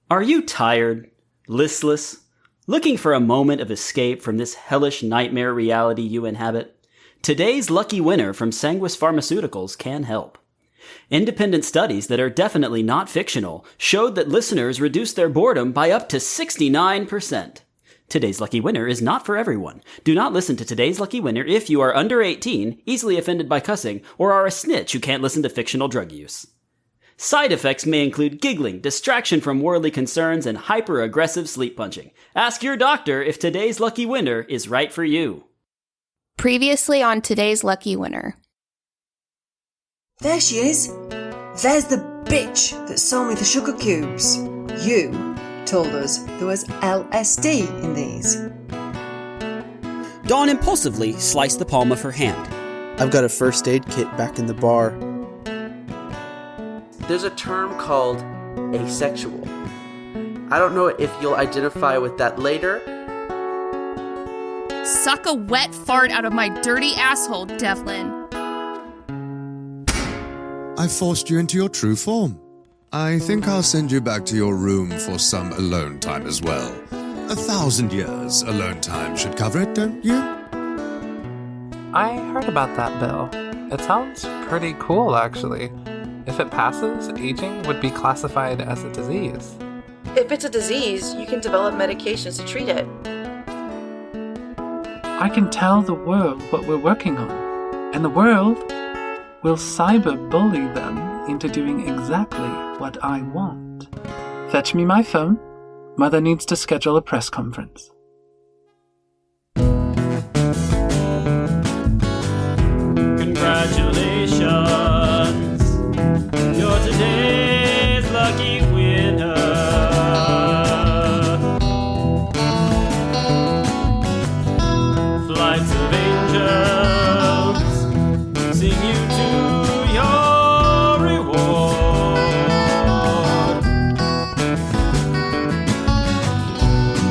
Are you tired, listless, looking for a moment of escape from this hellish nightmare reality you inhabit? Today's lucky winner from Sanguis Pharmaceuticals can help. Independent studies that are definitely not fictional showed that listeners reduced their boredom by up to 69%. Today's lucky winner is not for everyone. Do not listen to Today's Lucky Winner if you are under 18, easily offended by cussing, or are a snitch who can't listen to fictional drug use. Side effects may include giggling, distraction from worldly concerns, and hyper-aggressive sleep punching. Ask your doctor if Today's Lucky Winner is right for you. Previously on Today's Lucky Winner. There she is. There's the bitch that sold me the sugar cubes. You told us there was LSD in these. Dawn impulsively sliced the palm of her hand. I've got a first aid kit back in the bar. There's a term called asexual. I don't know if you'll identify with that later. Suck a wet fart out of my dirty asshole, Devlin. I forced you into your true form. I think I'll send you back to your room for some alone time as well. 1,000 years alone time should cover it, don't you? I heard about that, Bill. It sounds pretty cool, actually. If it passes, aging would be classified as a disease. If it's a disease, you can develop medications to treat it. I can tell the world what we're working on, and the world will cyber-bully them into doing exactly what I want. Fetch me my phone. Mother needs to schedule a press conference. Congratulations! You're today's lucky winner. Flights of angels sing you to your reward.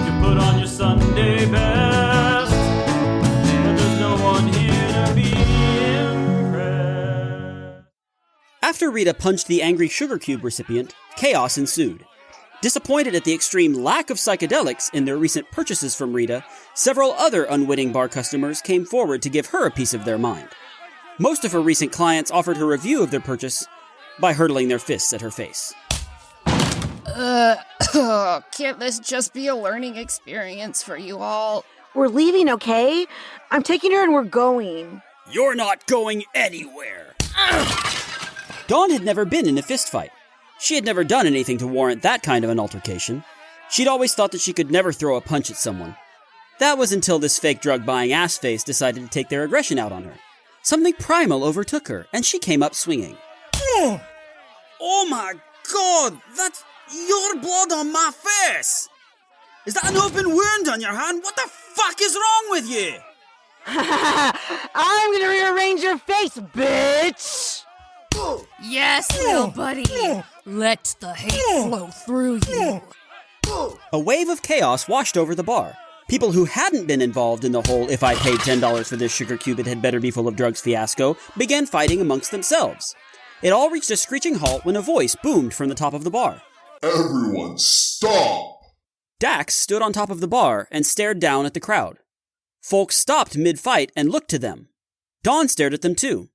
You put on your Sunday best, but there's no one here to be impressed. After Rita punched the angry sugar cube recipient, chaos ensued. Disappointed at the extreme lack of psychedelics in their recent purchases from Rita, several other unwitting bar customers came forward to give her a piece of their mind. Most of her recent clients offered her review of their purchase by hurtling their fists at her face. Can't this just be a learning experience for you all? We're leaving, okay? I'm taking her and we're going. You're not going anywhere! Dawn had never been in a fistfight. She had never done anything to warrant that kind of an altercation. She'd always thought that she could never throw a punch at someone. That was until this fake drug-buying ass-face decided to take their aggression out on her. Something primal overtook her, and she came up swinging. Oh my god! That's your blood on my face! Is that an open wound on your hand? What the fuck is wrong with you? I'm gonna rearrange your face, bitch! Yes, little buddy. Let the hate flow through you. A wave of chaos washed over the bar. People who hadn't been involved in the whole "if I paid $10 for this sugar cube it had better be full of drugs" fiasco began fighting amongst themselves. It all reached a screeching halt when a voice boomed from the top of the bar. Everyone stop! Dax stood on top of the bar and stared down at the crowd. Folks stopped mid-fight and looked to them. Dawn stared at them too.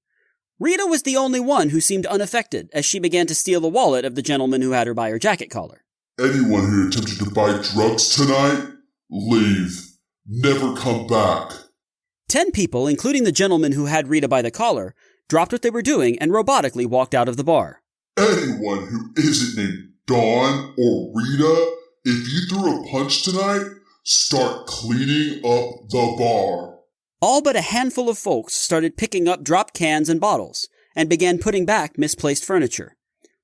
Rita was the only one who seemed unaffected as she began to steal the wallet of the gentleman who had her by her jacket collar. Anyone who attempted to buy drugs tonight, leave. Never come back. 10 people, including the gentleman who had Rita by the collar, dropped what they were doing and robotically walked out of the bar. Anyone who isn't named Dawn or Rita, if you threw a punch tonight, start cleaning up the bar. All but a handful of folks started picking up dropped cans and bottles, and began putting back misplaced furniture.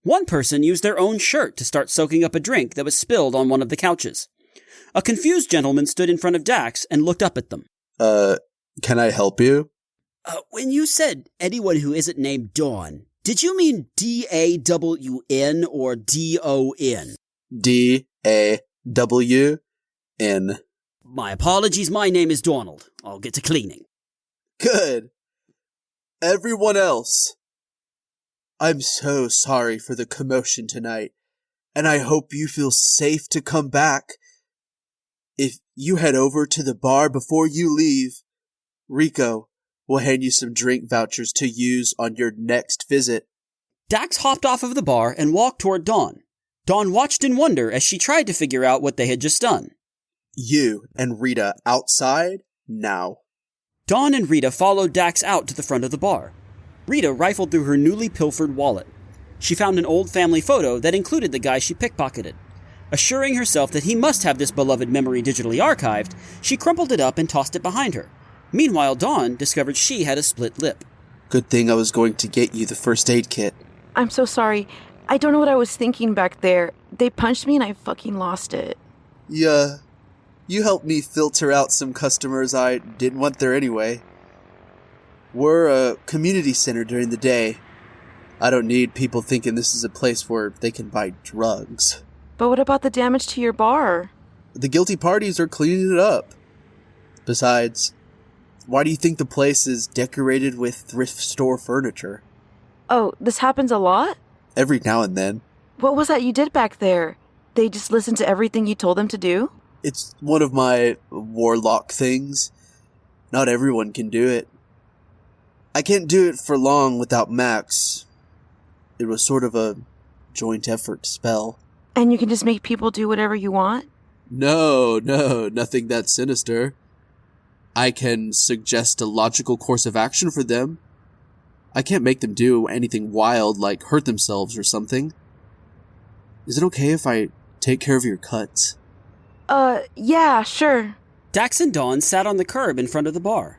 One person used their own shirt to start soaking up a drink that was spilled on one of the couches. A confused gentleman stood in front of Dax and looked up at them. Can I help you? When you said anyone who isn't named Dawn, did you mean D-A-W-N or D-O-N? D-A-W-N. My apologies, my name is Donald. I'll get to cleaning. Good. Everyone else, I'm so sorry for the commotion tonight, and I hope you feel safe to come back. If you head over to the bar before you leave, Rico will hand you some drink vouchers to use on your next visit. Dax hopped off of the bar and walked toward Dawn. Dawn watched in wonder as she tried to figure out what they had just done. You and Rita outside now. Dawn and Rita followed Dax out to the front of the bar. Rita rifled through her newly pilfered wallet. She found an old family photo that included the guy she pickpocketed. Assuring herself that he must have this beloved memory digitally archived, she crumpled it up and tossed it behind her. Meanwhile, Dawn discovered she had a split lip. Good thing I was going to get you the first aid kit. I'm so sorry. I don't know what I was thinking back there. They punched me and I fucking lost it. Yeah, you helped me filter out some customers I didn't want there anyway. We're a community center during the day. I don't need people thinking this is a place where they can buy drugs. But what about the damage to your bar? The guilty parties are cleaning it up. Besides, why do you think the place is decorated with thrift store furniture? Oh, this happens a lot? Every now and then. What was that you did back there? They just listened to everything you told them to do? It's one of my Warlock things. Not everyone can do it. I can't do it for long without Max. It was sort of a joint effort spell. And you can just make people do whatever you want? No, nothing that sinister. I can suggest a logical course of action for them. I can't make them do anything wild like hurt themselves or something. Is it okay if I take care of your cuts? Yeah, sure. Dax and Dawn sat on the curb in front of the bar.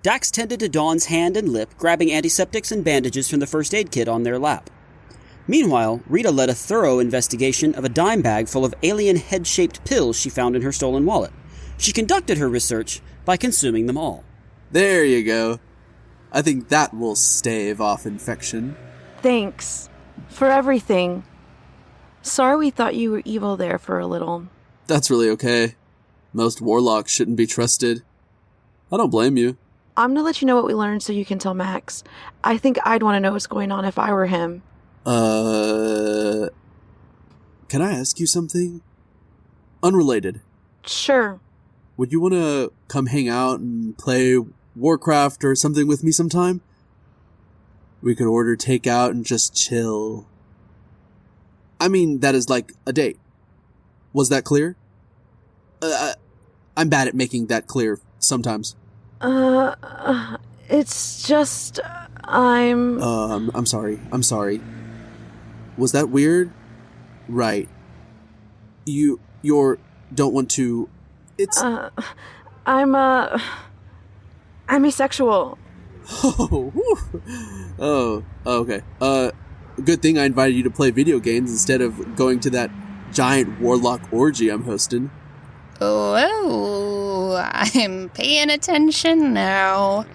Dax tended to Dawn's hand and lip, grabbing antiseptics and bandages from the first aid kit on their lap. Meanwhile, Rita led a thorough investigation of a dime bag full of alien head-shaped pills she found in her stolen wallet. She conducted her research by consuming them all. There you go. I think that will stave off infection. Thanks. For everything. Sorry we thought you were evil there for a little. That's really okay. Most warlocks shouldn't be trusted. I don't blame you. I'm gonna let you know what we learned so you can tell Max. I think I'd want to know what's going on if I were him. Can I ask you something? Unrelated. Sure. Would you want to come hang out and play Warcraft or something with me sometime? We could order takeout and just chill. I mean, that is like a date. Was that clear? I'm bad at making that clear sometimes. It's just, I'm sorry. Was that weird? Right. You're don't want to... It's... I'm asexual. Oh, okay. Good thing I invited you to play video games instead of going to that giant Warlock Orgy I'm hosting. Oh, I'm paying attention now.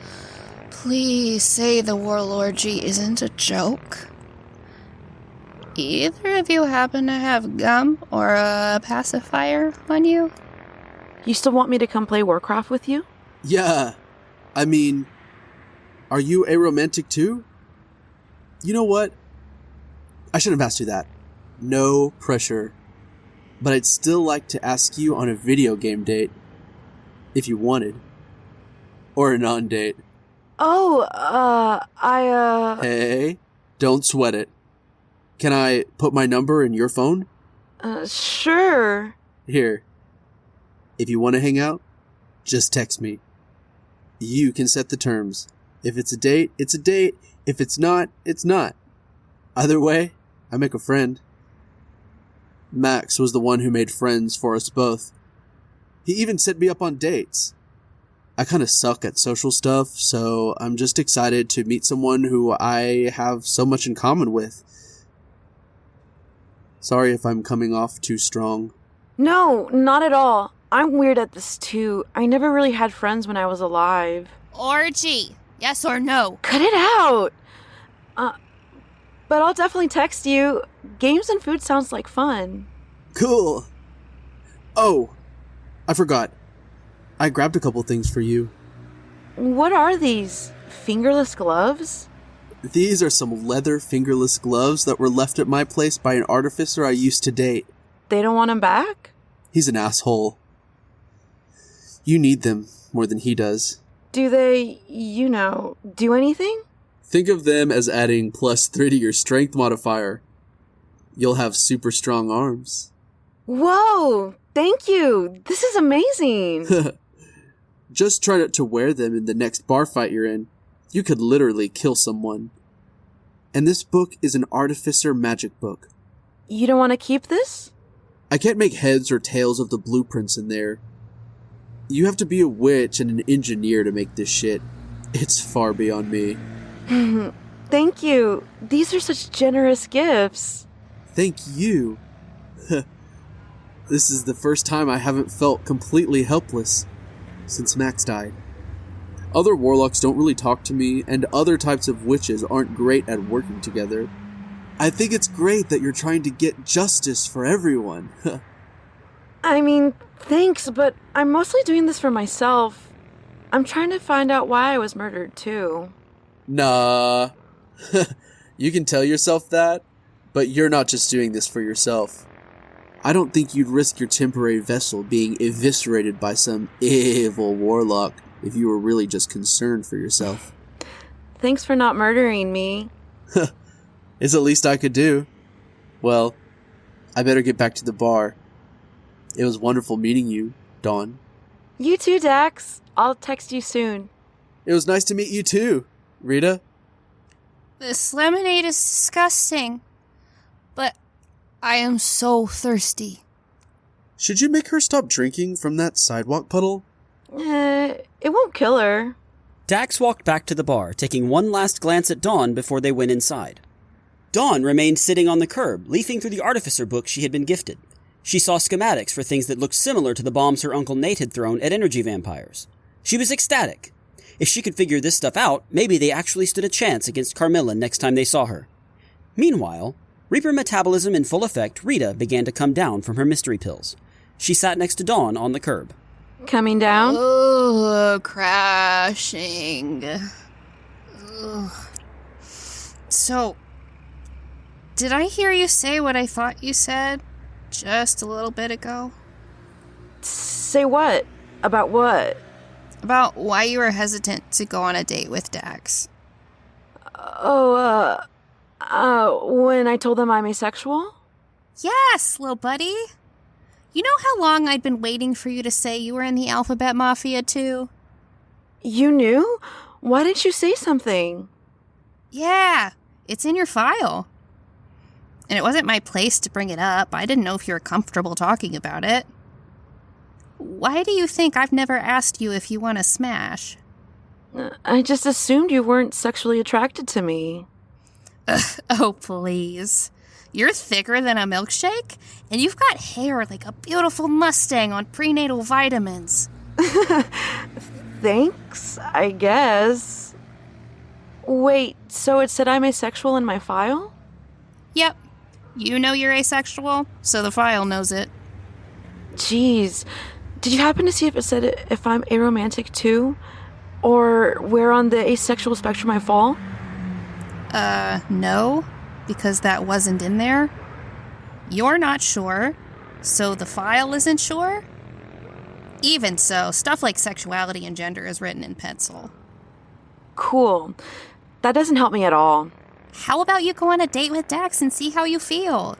Please say the Warlock Orgy isn't a joke. Either of you happen to have gum or a pacifier on you? You still want me to come play Warcraft with you? Yeah. I mean, are you aromantic too? You know what? I shouldn't have asked you that. No pressure. But I'd still like to ask you on a video game date. If you wanted. Or a non-date. Oh, Hey, don't sweat it. Can I put my number in your phone? Sure. Here. If you want to hang out, just text me. You can set the terms. If it's a date, it's a date. If it's not, it's not. Either way, I make a friend. Max was the one who made friends for us both. He even set me up on dates. I kind of suck at social stuff, so I'm just excited to meet someone who I have so much in common with. Sorry if I'm coming off too strong. No, not at all. I'm weird at this too. I never really had friends when I was alive. Orgy, yes or no? Cut it out! But I'll definitely text you. Games and food sounds like fun. Cool. Oh, I forgot. I grabbed a couple things for you. What are these? Fingerless gloves? These are some leather fingerless gloves that were left at my place by an artificer I used to date. They don't want them back? He's an asshole. You need them more than he does. Do they, do anything? Think of them as adding +3 to your strength modifier. You'll have super strong arms. Whoa! Thank you! This is amazing! Just try not to wear them in the next bar fight you're in. You could literally kill someone. And this book is an artificer magic book. You don't want to keep this? I can't make heads or tails of the blueprints in there. You have to be a witch and an engineer to make this shit. It's far beyond me. Thank you. These are such generous gifts. Thank you. This is the first time I haven't felt completely helpless since Max died. Other warlocks don't really talk to me, and other types of witches aren't great at working together. I think it's great that you're trying to get justice for everyone. I mean, thanks, but I'm mostly doing this for myself. I'm trying to find out why I was murdered, too. Nah. You can tell yourself that, but you're not just doing this for yourself. I don't think you'd risk your temporary vessel being eviscerated by some evil warlock if you were really just concerned for yourself. Thanks for not murdering me. It's the least I could do. Well, I better get back to the bar. It was wonderful meeting you, Dawn. You too, Dax. I'll text you soon. It was nice to meet you too, Rita. This lemonade is disgusting, but I am so thirsty. Should you make her stop drinking from that sidewalk puddle? It won't kill her. Dax walked back to the bar, taking one last glance at Dawn before they went inside. Dawn remained sitting on the curb, leafing through the artificer book she had been gifted. She saw schematics for things that looked similar to the bombs her Uncle Nate had thrown at energy vampires. She was ecstatic. If she could figure this stuff out, maybe they actually stood a chance against Carmilla next time they saw her. Meanwhile, Reaper metabolism in full effect, Rita began to come down from her mystery pills. She sat next to Dawn on the curb. Coming down? Ugh, crashing. Ugh. So, did I hear you say what I thought you said just a little bit ago? Say what? About what? About why you were hesitant to go on a date with Dax. When I told them I'm asexual? Yes, little buddy. You know how long I'd been waiting for you to say you were in the Alphabet Mafia, too? You knew? Why didn't you say something? Yeah, it's in your file. And it wasn't my place to bring it up. I didn't know if you were comfortable talking about it. Why do you think I've never asked you if you want to smash? I just assumed you weren't sexually attracted to me. Oh, please. You're thicker than a milkshake, and you've got hair like a beautiful Mustang on prenatal vitamins. Thanks, I guess. Wait, so it said I'm asexual in my file? Yep. You know you're asexual, so the file knows it. Jeez. Did you happen to see if it said if I'm aromantic too? Or where on the asexual spectrum I fall? No, because that wasn't in there. You're not sure, so the file isn't sure? Even so, stuff like sexuality and gender is written in pencil. Cool. That doesn't help me at all. How about you go on a date with Dax and see how you feel?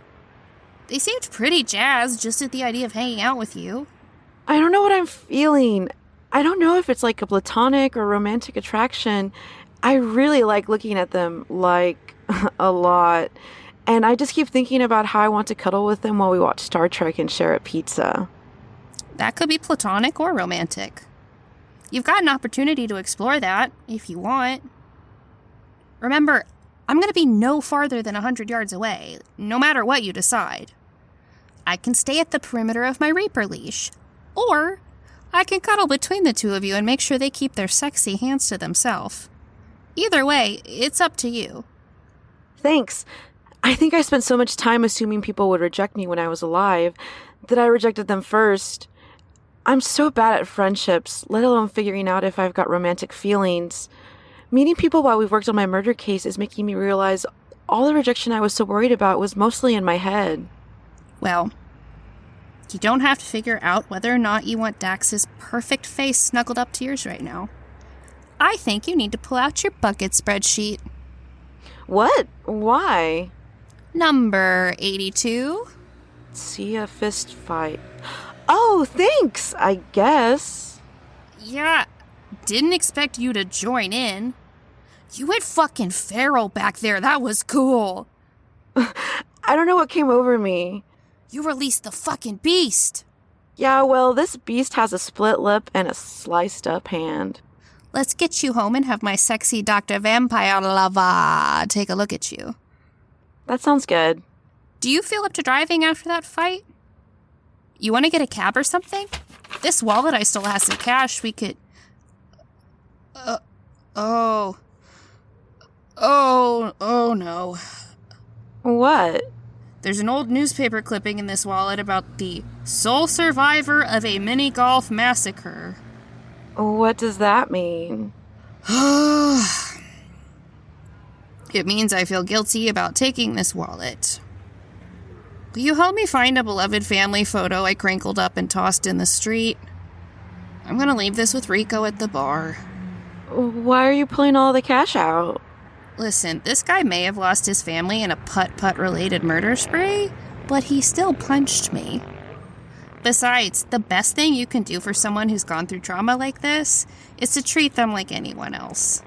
They seemed pretty jazzed just at the idea of hanging out with you. I don't know what I'm feeling. I don't know if it's like a platonic or romantic attraction. I really like looking at them, like, a lot. And I just keep thinking about how I want to cuddle with them while we watch Star Trek and share a pizza. That could be platonic or romantic. You've got an opportunity to explore that, if you want. Remember, I'm going to be no farther than 100 yards away, no matter what you decide. I can stay at the perimeter of my Reaper leash, or I can cuddle between the two of you and make sure they keep their sexy hands to themselves. Either way, it's up to you. Thanks. I think I spent so much time assuming people would reject me when I was alive that I rejected them first. I'm so bad at friendships, let alone figuring out if I've got romantic feelings. Meeting people while we've worked on my murder case is making me realize all the rejection I was so worried about was mostly in my head. Well, you don't have to figure out whether or not you want Dax's perfect face snuggled up to yours right now. I think you need to pull out your bucket spreadsheet. What? Why? Number 82. See a fist fight. Oh, thanks, I guess. Yeah, didn't expect you to join in. You went fucking feral back there. That was cool. I don't know what came over me. You released the fucking beast. Yeah, well, this beast has a split lip and a sliced up hand. Let's get you home and have my sexy Dr. Vampire Lava take a look at you. That sounds good. Do you feel up to driving after that fight? You want to get a cab or something? This wallet I still has some cash. We could... Oh no. What? There's an old newspaper clipping in this wallet about the sole survivor of a mini-golf massacre. What does that mean? It means I feel guilty about taking this wallet. Will you help me find a beloved family photo I crinkled up and tossed in the street? I'm gonna leave this with Rico at the bar. Why are you pulling all the cash out? Listen, this guy may have lost his family in a putt-putt related murder spree, but he still punched me. Besides, the best thing you can do for someone who's gone through trauma like this is to treat them like anyone else.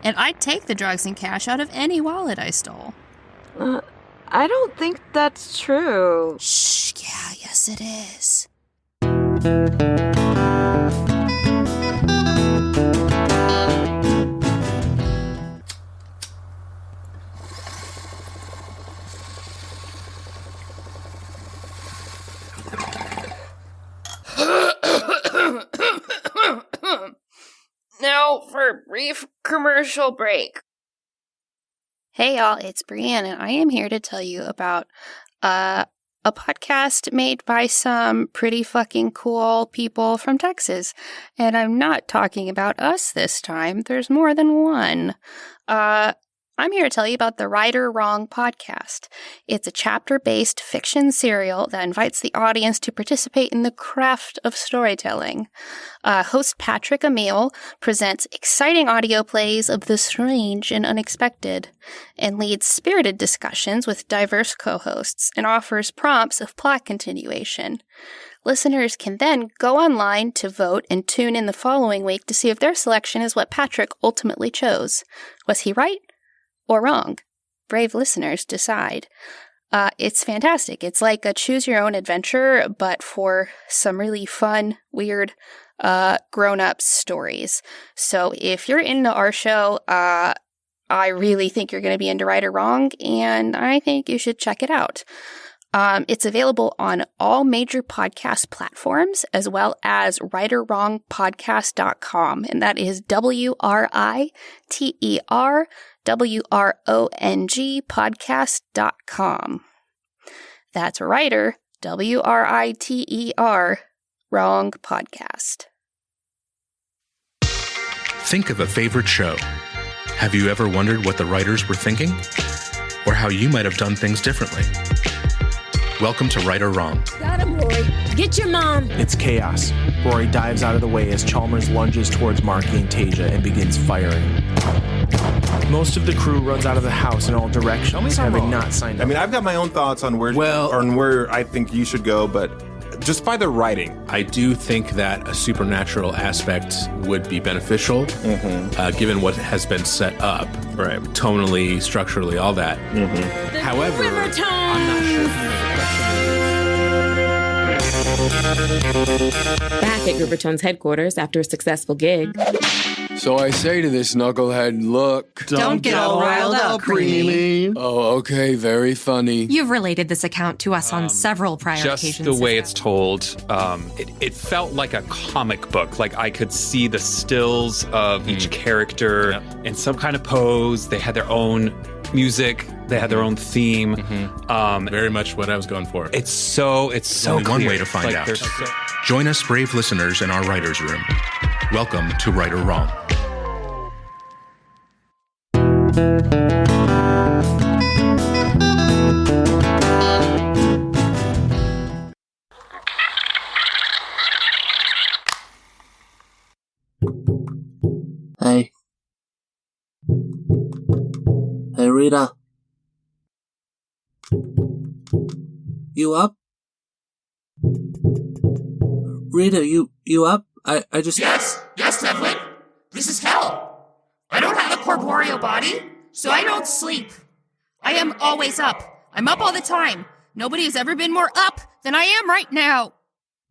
And I'd take the drugs and cash out of any wallet I stole. I don't think that's true. Shh, yeah, yes it is. Now for a brief commercial break. Hey y'all, it's Brianne, and I am here to tell you about a podcast made by some pretty fucking cool people from Texas. And I'm not talking about us this time. There's more than one. I'm here to tell you about the Right or Wrong podcast. It's a chapter-based fiction serial that invites the audience to participate in the craft of storytelling. Host Patrick Emile presents exciting audio plays of the strange and unexpected, and leads spirited discussions with diverse co-hosts, and offers prompts of plot continuation. Listeners can then go online to vote and tune in the following week to see if their selection is what Patrick ultimately chose. Was he right? Or wrong? Brave listeners decide. It's fantastic. It's like a choose-your-own-adventure, but for some really fun, weird, grown-up stories. So if you're into our show, I really think you're going to be into Right or Wrong, and I think you should check it out. It's available on all major podcast platforms, as well as rightorwrongpodcast.com, and that is WRITERWRONG podcast.com. That's writer, WRITER, wrong podcast. Think of a favorite show. Have you ever wondered what the writers were thinking? Or how you might have done things differently? Welcome to Right or Wrong. Got him, Rory. Get your mom. It's chaos. Rory dives out of the way as Chalmers lunges towards Marky and Tasia and begins firing. Most of the crew runs out of the house in all directions, having not signed up. I mean, I've got my own thoughts on where I think you should go, but just by the writing. I do think that a supernatural aspect would be beneficial, given what has been set up, right? Tonally, structurally, all that. However, I'm not sure. Back at Rivertone's headquarters after a successful gig. So I say to this knucklehead, look. Don't get all riled up, Creamy. Oh, okay, very funny. You've related this account to us on several prior occasions. Just the way it's told, it felt like a comic book. Like I could see the stills of each character in some kind of pose. They had their own music. They had their own theme. Very much what I was going for. It's so only clear. one way to find out. Join us, brave listeners, in our writer's room. Welcome to Right or Wrong. Hey. Hey, Rita. You up? Rita, you up? I just... Yes, Devlin. This is hell. I don't have a corporeal body, so I don't sleep. I am always up. I'm up all the time. Nobody has ever been more up than I am right now.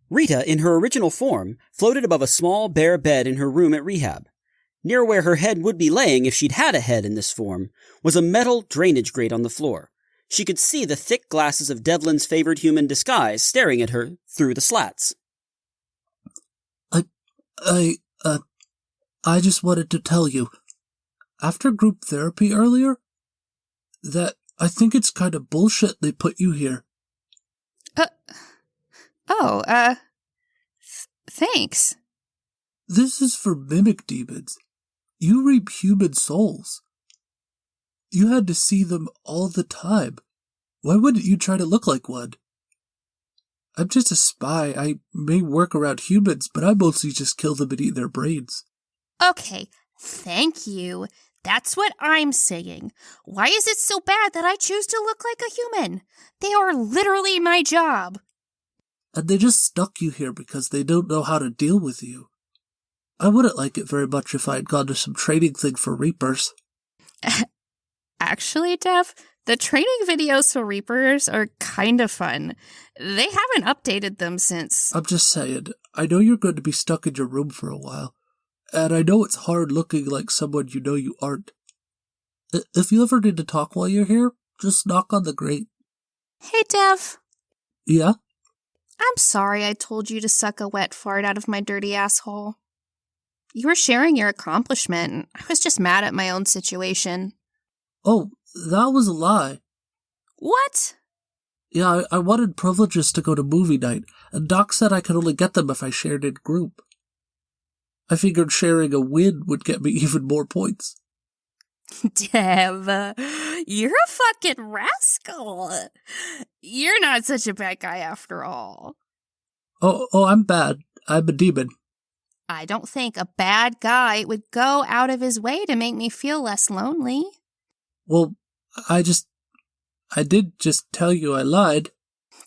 Rita, in her original form, floated above a small, bare bed in her room at rehab. Near where her head would be laying if she'd had a head in this form was a metal drainage grate on the floor. She could see the thick glasses of Devlin's favored human disguise staring at her through the slats. I just wanted to tell you, after group therapy earlier, that I think it's kind of bullshit they put you here. Thanks. This is for mimic demons. You reap human souls. You had to see them all the time. Why wouldn't you try to look like one? I'm just a spy. I may work around humans, but I mostly just kill them and eat their brains. Okay, thank you. That's what I'm saying. Why is it so bad that I choose to look like a human? They are literally my job. And they just stuck you here because they don't know how to deal with you. I wouldn't like it very much if I had gone to some training thing for Reapers. Actually, Dev, the training videos for Reapers are kind of fun. They haven't updated them since... I'm just saying, I know you're going to be stuck in your room for a while, and I know it's hard looking like someone you know you aren't. If you ever need to talk while you're here, just knock on the grate. Hey, Dev. Yeah? I'm sorry I told you to suck a wet fart out of my dirty asshole. You were sharing your accomplishment, and I was just mad at my own situation. Oh, that was a lie. What? Yeah, I wanted privileges to go to movie night, and Doc said I could only get them if I shared in group. I figured sharing a win would get me even more points. Dev, you're a fucking rascal. You're not such a bad guy after all. Oh, I'm bad. I'm a demon. I don't think a bad guy would go out of his way to make me feel less lonely. Well, I did just tell you I lied.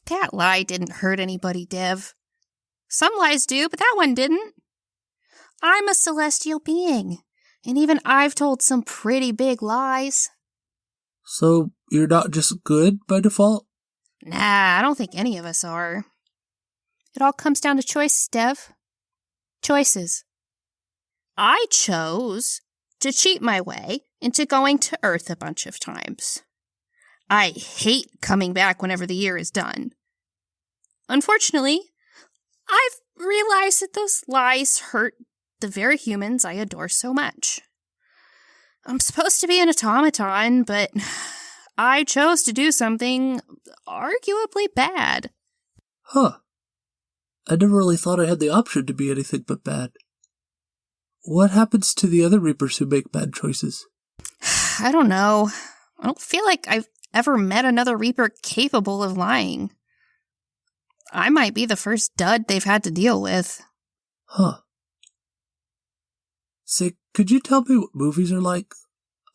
That lie didn't hurt anybody, Dev. Some lies do, but that one didn't. I'm a celestial being, and even I've told some pretty big lies. So, you're not just good by default? Nah, I don't think any of us are. It all comes down to choices, Dev. Choices. I chose to cheat my way into going to Earth a bunch of times. I hate coming back whenever the year is done. Unfortunately, I've realized that those lies hurt the very humans I adore so much. I'm supposed to be an automaton, but I chose to do something arguably bad. Huh. I never really thought I had the option to be anything but bad. What happens to the other Reapers who make bad choices? I don't know. I don't feel like I've ever met another Reaper capable of lying. I might be the first dud they've had to deal with. Huh. Say, could you tell me what movies are like?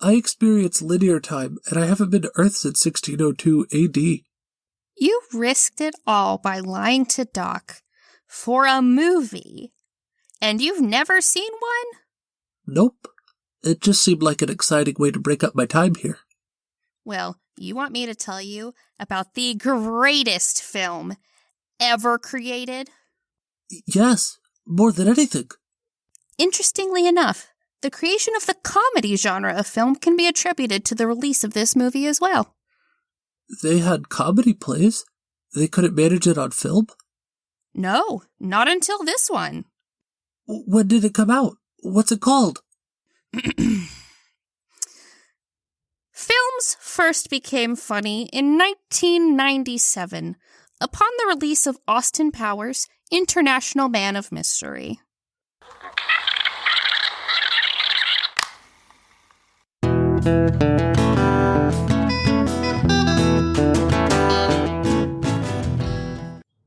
I experience linear time, and I haven't been to Earth since 1602 AD. You risked it all by lying to Doc for a movie, and you've never seen one? Nope. It just seemed like an exciting way to break up my time here. Well, you want me to tell you about the greatest film ever created? Yes, more than anything. Interestingly enough, the creation of the comedy genre of film can be attributed to the release of this movie as well. They had comedy plays? They couldn't manage it on film? No, not until this one. When did it come out? What's it called? Films first became funny in 1997, upon the release of Austin Powers' International Man of Mystery.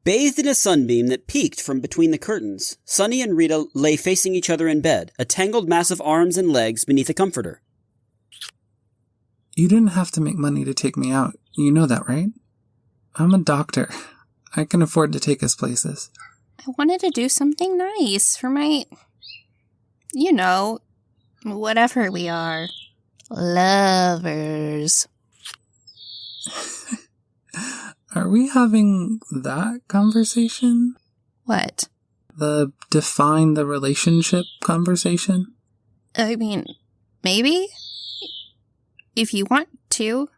Bathed in a sunbeam that peeked from between the curtains, Sunny and Rita lay facing each other in bed, a tangled mass of arms and legs beneath a comforter. You didn't have to make money to take me out. You know that, right? I'm a doctor. I can afford to take us places. I wanted to do something nice for my... You know, whatever we are. Lovers. Are we having that conversation? What? The define the relationship conversation? I mean, maybe? If you want to.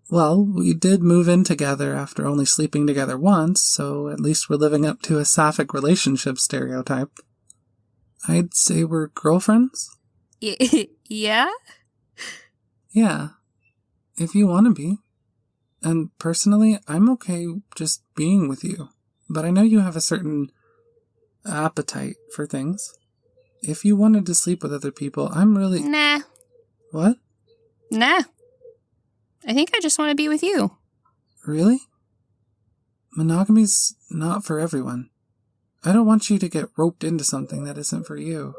Well, we did move in together after only sleeping together once, so at least we're living up to a sapphic relationship stereotype. I'd say we're girlfriends? Yeah? Yeah. If you want to be. And personally, I'm okay just being with you. But I know you have a certain appetite for things. If you wanted to sleep with other people, I'm really... Nah. What? Nah. I think I just want to be with you. Really? Monogamy's not for everyone. I don't want you to get roped into something that isn't for you.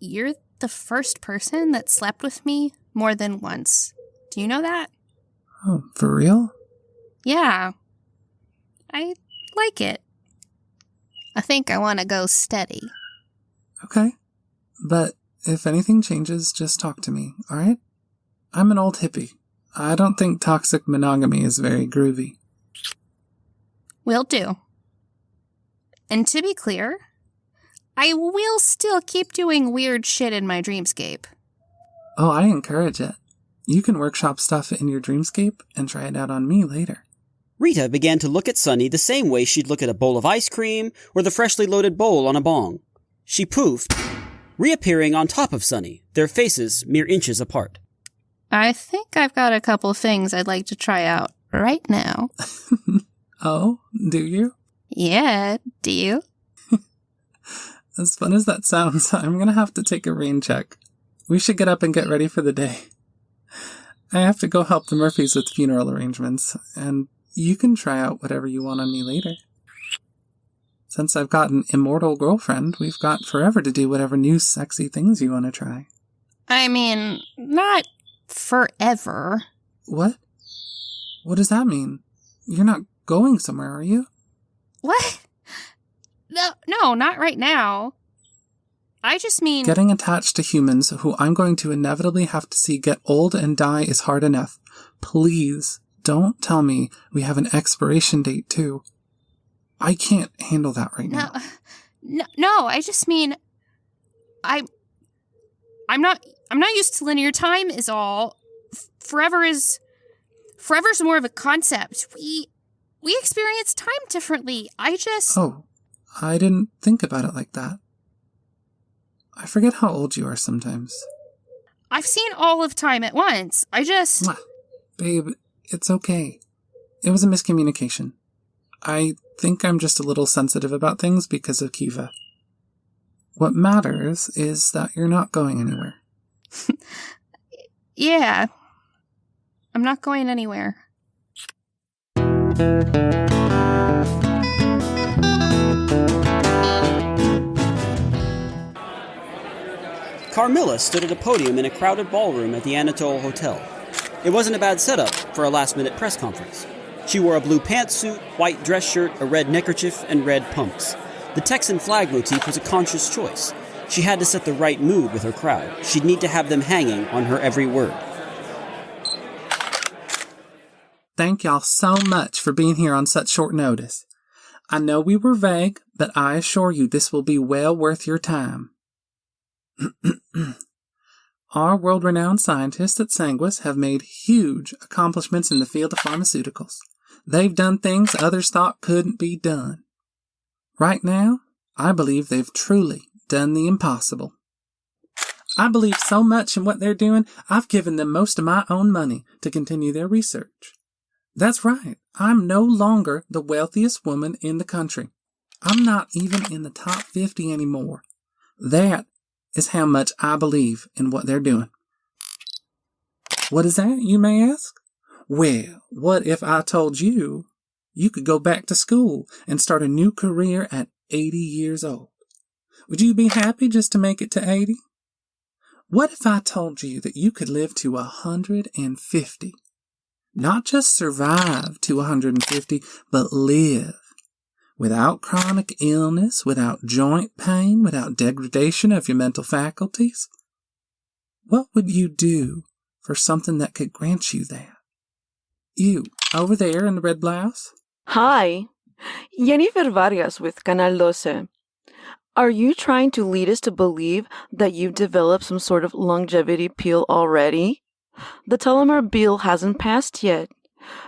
You're the first person that slept with me more than once. Do you know that? Oh, for real? Yeah. I like it. I think I want to go steady. Okay. But if anything changes, just talk to me, alright? I'm an old hippie. I don't think toxic monogamy is very groovy. Will do. And to be clear, I will still keep doing weird shit in my dreamscape. Oh, I encourage it. You can workshop stuff in your dreamscape and try it out on me later. Rita began to look at Sunny the same way she'd look at a bowl of ice cream or the freshly loaded bowl on a bong. She poofed, reappearing on top of Sunny, their faces mere inches apart. I think I've got a couple things I'd like to try out right now. Oh, do you? Yeah, do you? As fun as that sounds, I'm gonna have to take a rain check. We should get up and get ready for the day. I have to go help the Murphys with funeral arrangements, and you can try out whatever you want on me later. Since I've got an immortal girlfriend, we've got forever to do whatever new sexy things you want to try. I mean, not forever. What? What does that mean? You're not going somewhere, are you? What? No, not right now. I just mean... Getting attached to humans who I'm going to inevitably have to see get old and die is hard enough. Please, don't tell me we have an expiration date, too. I can't handle that right now. No, I just mean... I'm not used to linear time is all. Forever's more of a concept. We experience time differently. Oh, I didn't think about it like that. I forget how old you are sometimes. I've seen all of time at once. Babe, it's okay. It was a miscommunication. I think I'm just a little sensitive about things because of Kiva. What matters is that you're not going anywhere. Yeah. I'm not going anywhere. Carmilla stood at a podium in a crowded ballroom at the Anatole Hotel. It wasn't a bad setup for a last-minute press conference. She wore a blue pantsuit, white dress shirt, a red neckerchief, and red pumps. The Texan flag motif was a conscious choice. She had to set the right mood with her crowd. She'd need to have them hanging on her every word. Thank y'all so much for being here on such short notice. I know we were vague, but I assure you this will be well worth your time. Our world-renowned scientists at Sanguis have made huge accomplishments in the field of pharmaceuticals. They've done things others thought couldn't be done. Right now, I believe they've truly done the impossible. I believe so much in what they're doing, I've given them most of my own money to continue their research. That's right, I'm no longer the wealthiest woman in the country. I'm not even in the top 50 anymore. That is how much I believe in what they're doing. What is that, you may ask? Well, what if I told you you could go back to school and start a new career at 80 years old? Would you be happy just to make it to 80? What if I told you that you could live to 150? Not just survive to 150, but live. Without chronic illness, without joint pain, without degradation of your mental faculties? What would you do for something that could grant you that? You, over there in the red blouse? Hi, Jennifer Vargas with Canal 12. Are you trying to lead us to believe that you've developed some sort of longevity pill already? The telomere bill hasn't passed yet.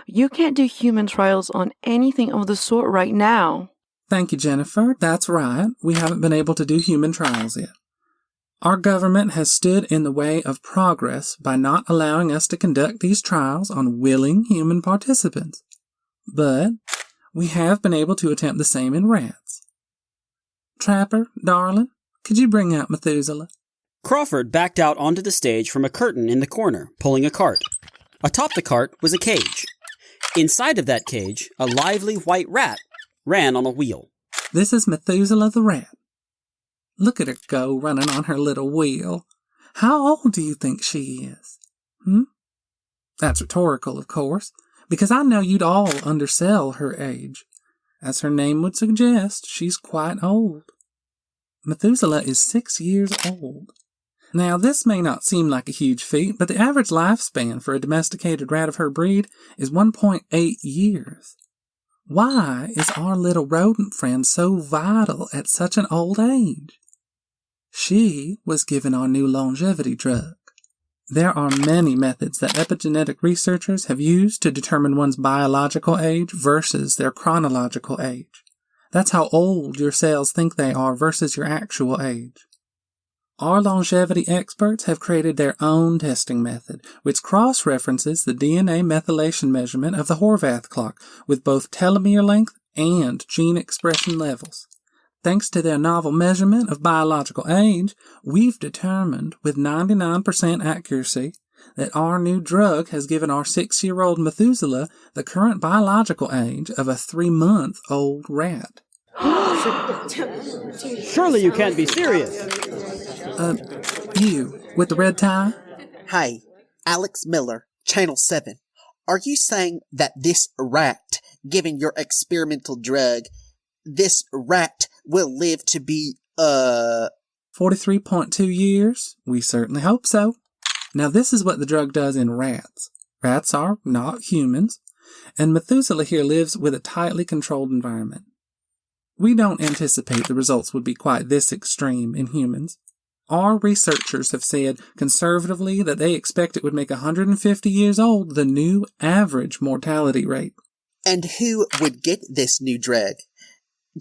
You can't do human trials on anything of the sort right now. Thank you, Jennifer. That's right. We haven't been able to do human trials yet. Our government has stood in the way of progress by not allowing us to conduct these trials on willing human participants. But we have been able to attempt the same in rats. Trapper, darling, could you bring out Methuselah? Crawford backed out onto the stage from a curtain in the corner, pulling a cart. Atop the cart was a cage. Inside of that cage, a lively white rat ran on a wheel. This is Methuselah the rat. Look at her go, running on her little wheel. How old do you think she is? That's rhetorical, of course, because I know you'd all undersell her age. As her name would suggest, she's quite old. Methuselah is 6 years old. Now, this may not seem like a huge feat, but the average lifespan for a domesticated rat of her breed is 1.8 years. Why is our little rodent friend so vital at such an old age? She was given our new longevity drug. There are many methods that epigenetic researchers have used to determine one's biological age versus their chronological age. That's how old your cells think they are versus your actual age. Our longevity experts have created their own testing method, which cross-references the DNA methylation measurement of the Horvath clock with both telomere length and gene expression levels. Thanks to their novel measurement of biological age, we've determined with 99% accuracy that our new drug has given our 6-year-old Methuselah the current biological age of a 3-month-old rat. Surely you can't be serious. You, with the red tie? Hey, Alex Miller, Channel 7. Are you saying that this rat, given your experimental drug, this rat will live to be, 43.2 years? We certainly hope so. Now, this is what the drug does in rats. Rats are not humans, and Methuselah here lives with a tightly controlled environment. We don't anticipate the results would be quite this extreme in humans. Our researchers have said conservatively that they expect it would make 150 years old the new average mortality rate. And who would get this new drug?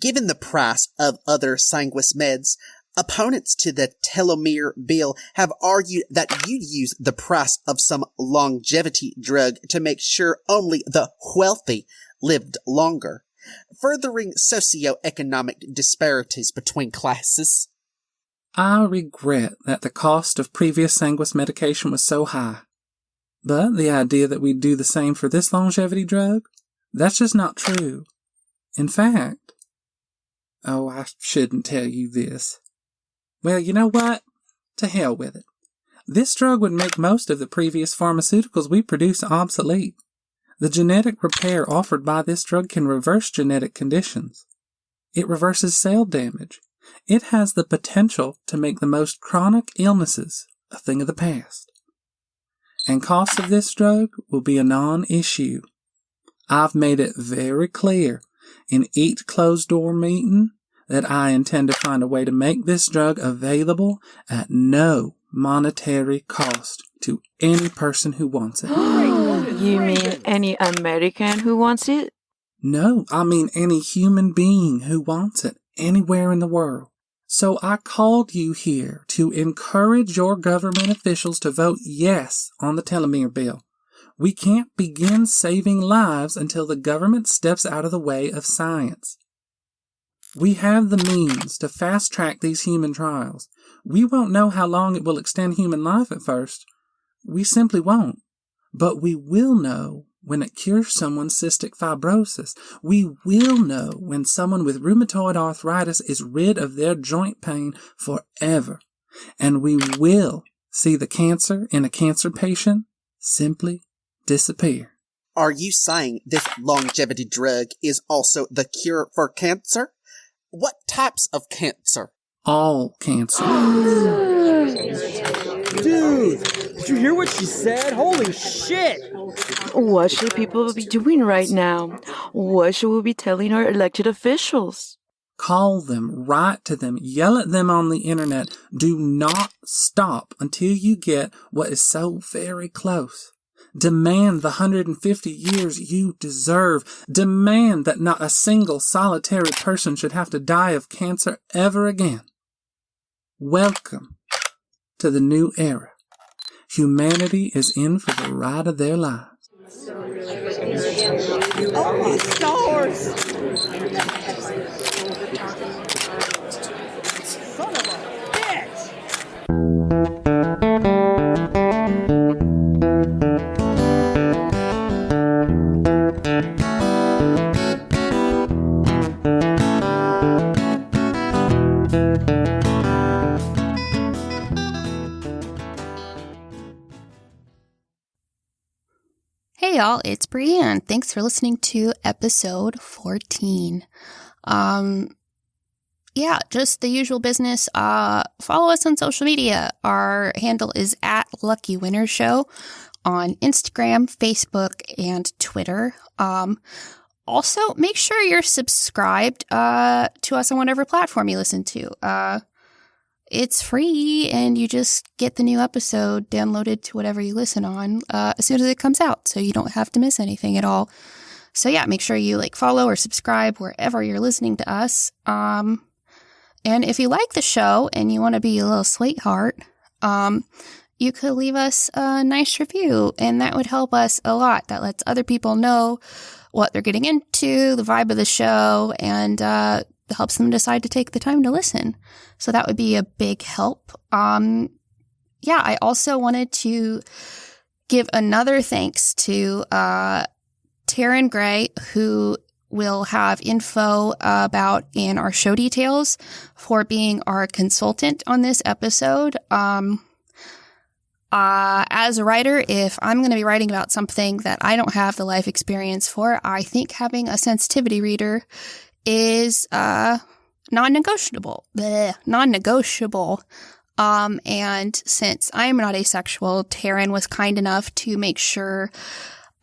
Given the price of other sanguis meds, opponents to the telomere bill have argued that you'd use the price of some longevity drug to make sure only the wealthy lived longer, furthering socioeconomic disparities between classes. I regret that the cost of previous sanguis medication was so high. But the idea that we'd do the same for this longevity drug, that's just not true. In fact, I shouldn't tell you this. Well, you know what? To hell with it. This drug would make most of the previous pharmaceuticals we produce obsolete. The genetic repair offered by this drug can reverse genetic conditions. It reverses cell damage. It has the potential to make the most chronic illnesses a thing of the past. And cost of this drug will be a non-issue. I've made it very clear in each closed-door meeting that I intend to find a way to make this drug available at no monetary cost to any person who wants it. You mean any American who wants it? No, I mean any human being who wants it, anywhere in the world. So I called you here to encourage your government officials to vote yes on the telomere bill. We can't begin saving lives until the government steps out of the way of science. We have the means to fast-track these human trials. We won't know how long it will extend human life at first. We simply won't. But we will know when it cures someone's cystic fibrosis. We will know when someone with rheumatoid arthritis is rid of their joint pain forever. And we will see the cancer in a cancer patient simply disappear. Are you saying this longevity drug is also the cure for cancer? What types of cancer? All cancer. Dude, did you hear what she said? Holy shit! What should people be doing right now? What should we be telling our elected officials? Call them, write to them, yell at them on the internet. Do not stop until you get what is so very close. Demand the 150 years you deserve. Demand that not a single solitary person should have to die of cancer ever again. Welcome to the new era. Humanity is in for the ride of their lives. Oh my stars! Son of a bitch! Hey y'all, it's Brianne. Thanks for listening to episode 14. Just the usual business. Follow us on social media. Our handle is @LuckyWinnerShow on Instagram, Facebook, and Twitter. Also, make sure you're subscribed to us on whatever platform you listen to. It's free, and you just get the new episode downloaded to whatever you listen on as soon as it comes out, so you don't have to miss anything at all. So yeah, make sure you follow or subscribe wherever you're listening to us. And if you like the show and you want to be a little sweetheart, you could leave us a nice review, and that would help us a lot. That lets other people know what they're getting into, the vibe of the show, and helps them decide to take the time to listen. So that would be a big help. I also wanted to give another thanks to Taryn Gray, who will have info about in our show details for being our consultant on this episode. As a writer, if I'm going to be writing about something that I don't have the life experience for, I think having a sensitivity reader is non-negotiable. And since I'm not asexual, Taryn was kind enough to make sure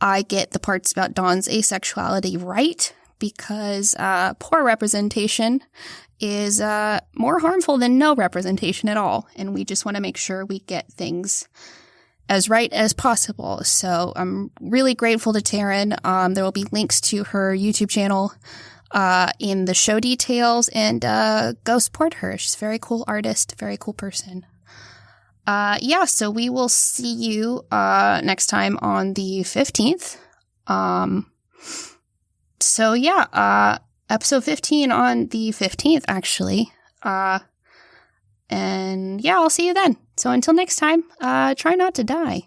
I get the parts about Dawn's asexuality right, because poor representation is more harmful than no representation at all. And we just want to make sure we get things as right as possible. So I'm really grateful to Taryn. There will be links to her YouTube channel in the show details, and go support her. She's a very cool artist, very cool person. So we will see you next time on the 15th. Episode 15 on the 15th, actually. I'll see you then. So until next time, try not to die.